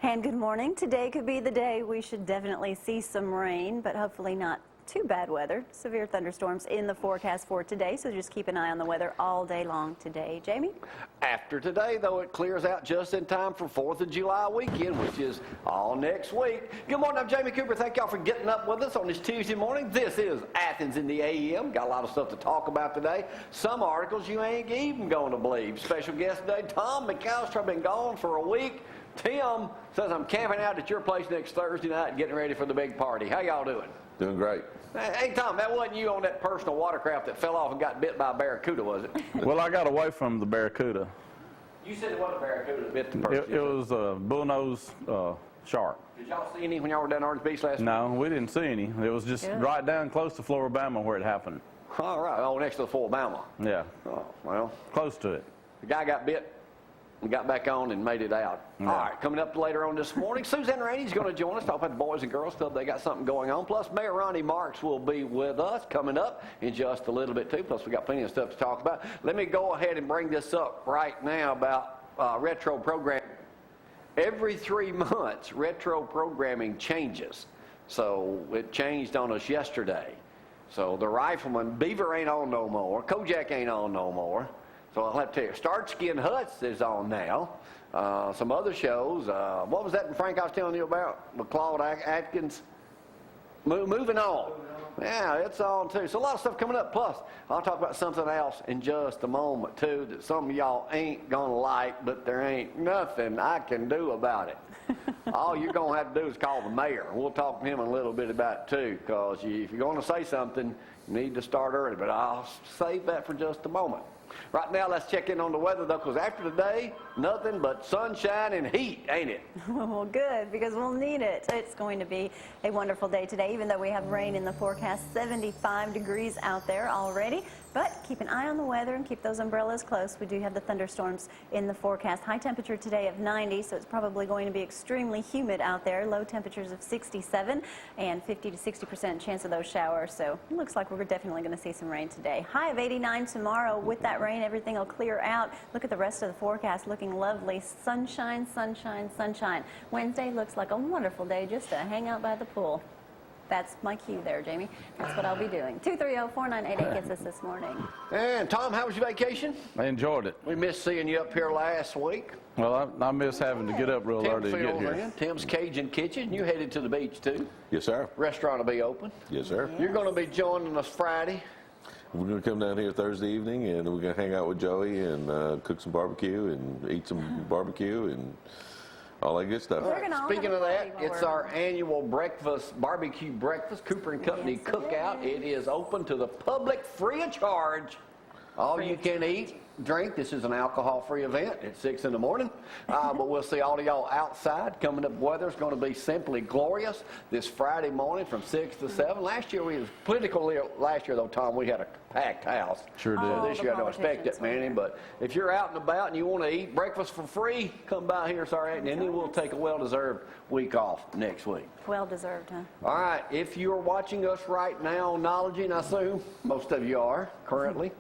And good morning. Today could be the day we should definitely see some rain, but hopefully not too bad weather. Severe thunderstorms in the forecast for today, so just keep an eye on the weather all day long today. Jamie? After today, though, it clears out just in time for 4th of July weekend, which is all next week. Good morning, I'm Jamie Cooper. Thank y'all for getting up with us on this Tuesday morning. This is Athens in the AM. Got a lot of stuff to talk about today. Some articles you ain't even going to believe. Special guest today, Tom McAlister. I've been gone for a week. Tim says I'm camping out at your place next Thursday night getting ready for the big party. How y'all doing? Doing great. Hey, Tom, that wasn't you on that personal watercraft that fell off and got bit by a barracuda, was it? Well, I got away from the barracuda. You said it wasn't a barracuda that bit the person. It was a bullnose shark. Did y'all see any when y'all were down Orange Beach last week? No, we didn't see any. It was just right down close to Floribama where it happened. All right. Oh, next to the Floribama. Yeah. Oh, well. Close to it. The guy got bit. We got back on and made it out. Yeah. All right, coming up later on this morning, Suzanne Rainey's going to join us, talk about the Boys and Girls Club. They got something going on. Plus, Mayor Ronnie Marks will be with us coming up in just a little bit, too. Plus, we got plenty of stuff to talk about. Let me go ahead and bring this up right now about retro programming. Every 3 months, retro programming changes. So it changed on us yesterday. So the Rifleman, Beaver ain't on no more. Kojak ain't on no more. So I'll have to tell you, Starsky and Hutch is on now. Some other shows. What was that, Frank, I was telling you about? McCloud Atkins. Moving on. Yeah, it's on too. So a lot of stuff coming up. Plus, I'll talk about something else in just a moment too that some of y'all ain't going to like, but there ain't nothing I can do about it. All you're going to have to do is call the mayor. We'll talk to him a little bit about it too, because if you're going to say something, you need to start early. But I'll save that for just a moment. Right now, let's check in on the weather, though, because after today, nothing but sunshine and heat, ain't it? Well, good, because we'll need it. It's going to be a wonderful day today, even though we have rain in the forecast. 75 degrees out there already. But keep an eye on the weather and keep those umbrellas close. We do have the thunderstorms in the forecast. High temperature today of 90, so it's probably going to be extremely humid out there. Low temperatures of 67 and 50 to 60% chance of those showers. So it looks like we're definitely going to see some rain today. High of 89 tomorrow. With that rain, everything will clear out. Look at the rest of the forecast, looking lovely. Sunshine, sunshine, sunshine. Wednesday looks like a wonderful day just to hang out by the pool. That's my cue there, Jamie. That's what I'll be doing. 230-4988 gets us this morning. And Tom, how was your vacation? I enjoyed it. We missed seeing you up here last week. Well, I miss having to get up real early to get here. Tim's Cajun Kitchen. You headed to the beach, too. Yes, sir. Restaurant will be open. Yes, sir. Yes. You're going to be joining us Friday. We're going to come down here Thursday evening, and we're going to hang out with Joey and cook some barbecue and eat some barbecue and all that good stuff. Speaking of that, it's our annual barbecue breakfast, Cooper and Company cookout. It is open to the public free of charge. All you can eat, drink. This is an alcohol-free event at 6 in the morning. But we'll see all of y'all outside. Coming up, weather's going to be simply glorious this Friday morning from 6 to 7. Last year, we was politically, though, Tom, we had a packed house. Sure did. This year, I don't expect it, man. But if you're out and about and you want to eat breakfast for free, come by here, sorry, and then we'll take a well-deserved week off next week. Well-deserved, huh? All right. If you're watching us right now on Knology, and I assume most of you are currently,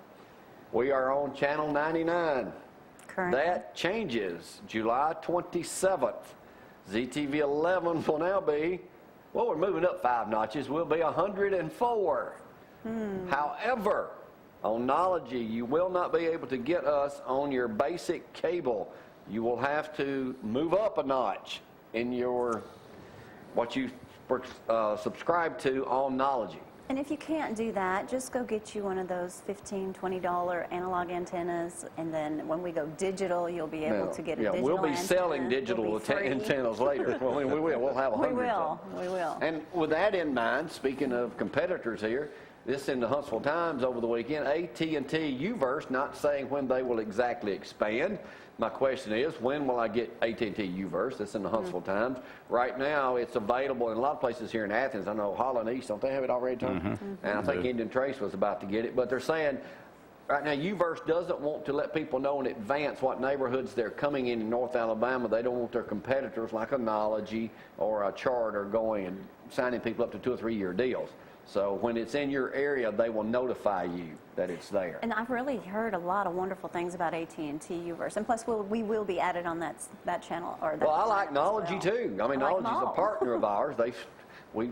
we are on Channel 99. Currently. That changes July 27th. ZTV 11 will now be, well, we're moving up 5 notches. We'll be 104. However, on Knology, you will not be able to get us on your basic cable. You will have to move up a notch in your what you subscribe to on Knology. And if you can't do that, just go get you one of those $15, $20 analog antennas, and then when we go digital, you'll be able to get a digital we'll be antenna. selling digital antennas later. Well, we will. We'll have 100. We will. And with that in mind, speaking of competitors here, this in the Huntsville Times over the weekend, AT&T UVerse not saying when they will exactly expand. My question is, when will I get AT&T UVerse? That's in the Huntsville Times. Right now, it's available in a lot of places here in Athens. I know Holland East, don't they have it already, Tom? And I think Indian Trace was about to get it. But they're saying right now, UVerse doesn't want to let people know in advance what neighborhoods they're coming in North Alabama. They don't want their competitors like a Knology or a Charter going and signing people up to 2 or 3 year deals. So when it's in your area, they will notify you that it's there. And I've really heard a lot of wonderful things about AT&T Uverse, and plus we will be added on that channel or that. Well, I like channel as Knology well. too. I mean, I like Knology's them a all. partner of ours. We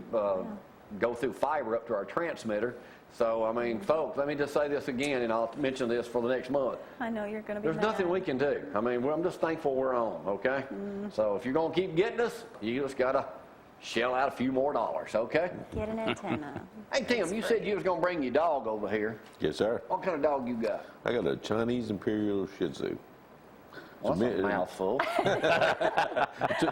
go through fiber up to our transmitter. So, I mean, folks, let me just say this again, and I'll mention this for the next month. I know you're going to be. There's nothing we can do. I mean, I'm just thankful we're on, okay? So if you're going to keep getting us, you just got to shell out a few more dollars, okay? Get an antenna. Hey, Tim, It's you free. said you was going to bring your dog over here. Yes, sir. What kind of dog you got? I got a Chinese Imperial Shih Tzu. Well, that's a mouthful.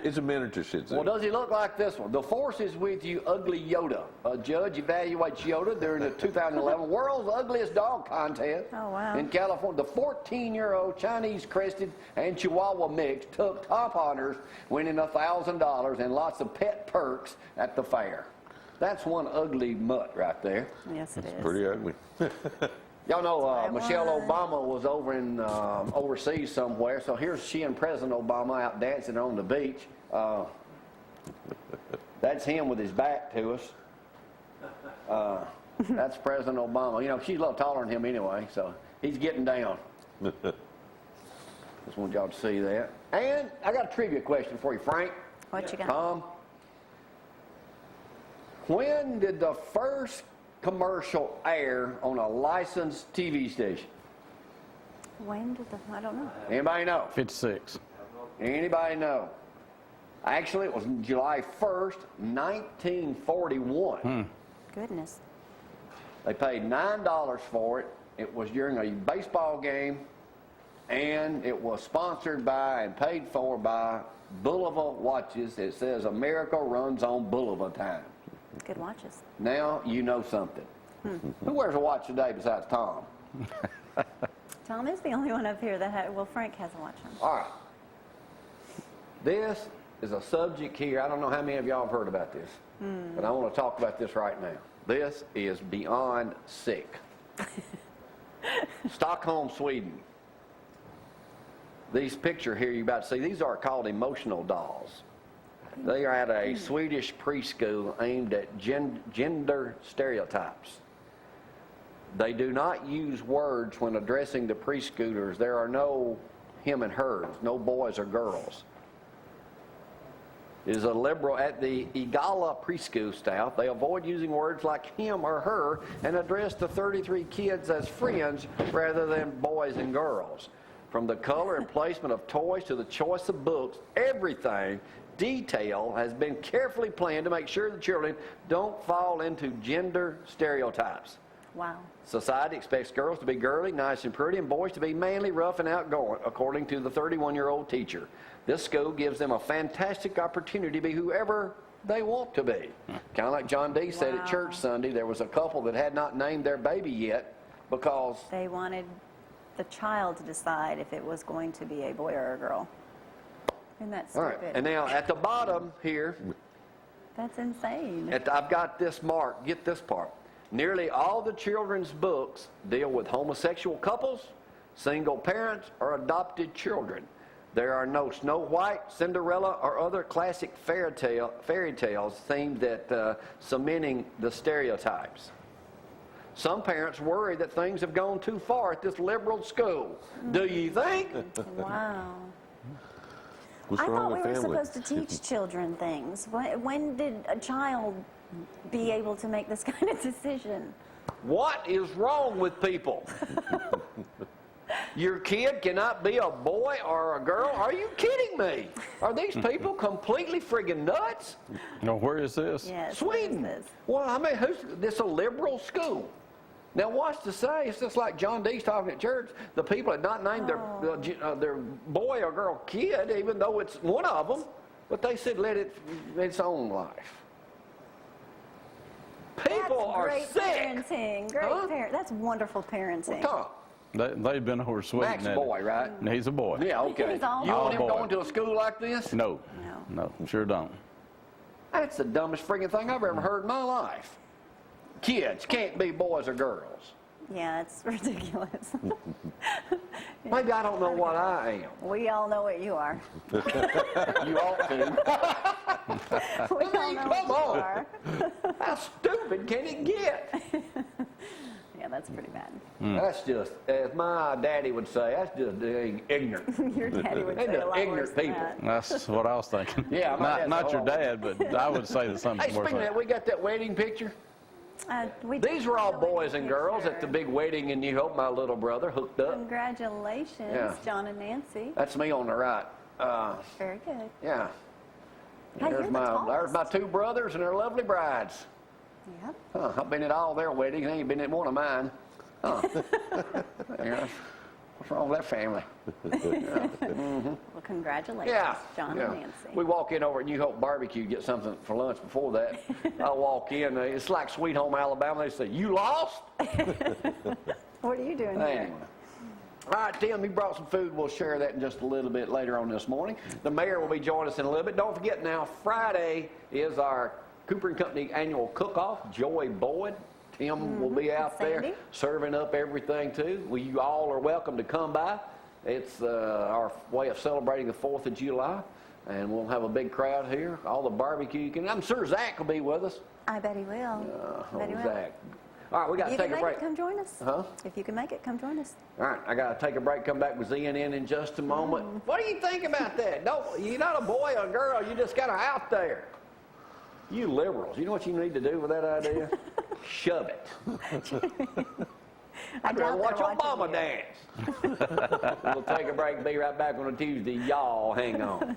It's a miniature Shih Tzu. Well, does he look like this one? The force is with you, Ugly Yoda. A judge evaluates Yoda during the 2011 World's Ugliest Dog Contest Oh, wow. in California. The 14-year-old Chinese crested and Chihuahua mix took top honors, winning $1,000 and lots of pet perks at the fair. That's one ugly mutt right there. Yes, it is. Pretty ugly. Y'all know Michelle Taiwan. Obama was over in overseas somewhere, so here's she and President Obama out dancing on the beach. That's him with his back to us. That's President Obama. You know, she's a little taller than him anyway, so he's getting down. Just want y'all to see that. And I got a trivia question for you, Frank. What you got? Tom, when did the first commercial air on a licensed TV station? When did I don't know. Anybody know? 56. Anybody know? Actually, it was July 1st, 1941. Goodness. They paid $9 for it. It was during a baseball game, and it was sponsored by and paid for by Bulova Watches. It says America runs on Bulova time. Good watches. Now you know something. Who wears a watch today besides Tom? Tom is the only one up here that well, Frank has a watch on. All right. This is a subject here. I don't know how many of y'all have heard about this, but I want to talk about this right now. This is beyond sick. Stockholm, Sweden. These pictures here you're about to see, these are called emotional dolls. They are at a Swedish preschool aimed at gender stereotypes. They do not use words when addressing the preschoolers. There are no him and hers, no boys or girls. It is a liberal at the Igala preschool staff. They avoid using words like him or her and address the 33 kids as friends rather than boys and girls. From the color and placement of toys to the choice of books, everything detail has been carefully planned to make sure the children don't fall into gender stereotypes. Wow. Society expects girls to be girly, nice and pretty, and boys to be manly, rough, and outgoing, according to the 31-year-old teacher. This school gives them a fantastic opportunity to be whoever they want to be. Kind of like John D. said at church Sunday, there was a couple that had not named their baby yet because They wanted the child to decide if it was going to be a boy or a girl. Isn't that all stupid? right. And now at the bottom here, That's insane. I've got this mark. Get this part. Nearly all the children's books deal with homosexual couples, single parents, or adopted children. There are no Snow White, Cinderella, or other classic fairy tales themed at cementing the stereotypes. Some parents worry that things have gone too far at this liberal school. Do you think? Wow. What's I wrong thought we with were family? supposed to teach children things. When did a child be able to make this kind of decision? What is wrong with people? Your kid cannot be a boy or a girl? Are you kidding me? Are these people completely friggin' nuts? No, where is this? Yes. what is Sweden. this? Well, I mean, this a liberal school. Now, what's to say? It's just like John D's talking at church. The people had not named their boy or girl kid, even though it's one of them, but they said let it its own life. People That's are great sick. parenting. Great Huh? That's wonderful parenting. Tom, They've been over Sweden. Max hadn't boy, right? they? He's a boy. Yeah, okay. He's all You want him boy. going to a school like this? No, No. sure don't. That's the dumbest friggin' thing I've ever heard in my life. Kids can't be boys or girls. Yeah, it's ridiculous. Maybe I don't know what I am. We all know what you are. You ought to. We all know come what on. you are. How stupid can it get? Yeah, that's pretty bad. That's just, as my daddy would say, that's just dang ignorant. Your daddy would They're say a just lot ignorant worse than people. that. That's what I was thinking. Yeah, my dad's not your horrible. dad, but I would say the something Hey, worse. speaking of that, we got that wedding picture. These were all boys and girls at the big wedding in New Hope. My little brother hooked up. Congratulations, Yeah. John and Nancy. That's me on the right. Very good. Yeah. Hey, There's you're the there's my tallest. 2 brothers and their lovely brides. Yep. Huh, I've been at all their weddings. I ain't been at one of mine. Huh. Yeah. What's wrong with that family? Well, congratulations, Yeah. John yeah. and Nancy. We walk in over at New Hope Barbecue to get something for lunch before that. I walk in. It's like Sweet Home Alabama. They say, "You lost?" What are you doing here? Anyway. All right, Tim, you brought some food. We'll share that in just a little bit later on this morning. The mayor will be joining us in a little bit. Don't forget now, Friday is our Cooper & Company annual cook-off. Joy Boyd, Tim will be out there Sandy. serving up everything too. Well, you all are welcome to come by. It's our way of celebrating the 4th of July. And we'll have a big crowd here. All the barbecue you can. I'm sure Zach will be with us. I bet he will. Bet he will. Zach. All right, we got to You take can a make break. it, come join us. Huh? If you can make it, come join us. All right, I got to take a break, come back with ZNN in just a moment. What do you think about that? You're not a boy or a girl, you're just kind of out there. You liberals, you know what you need to do with that idea? Shove it. I'd rather watch Obama dance. We'll take a break, be right back on a Tuesday. Y'all hang on.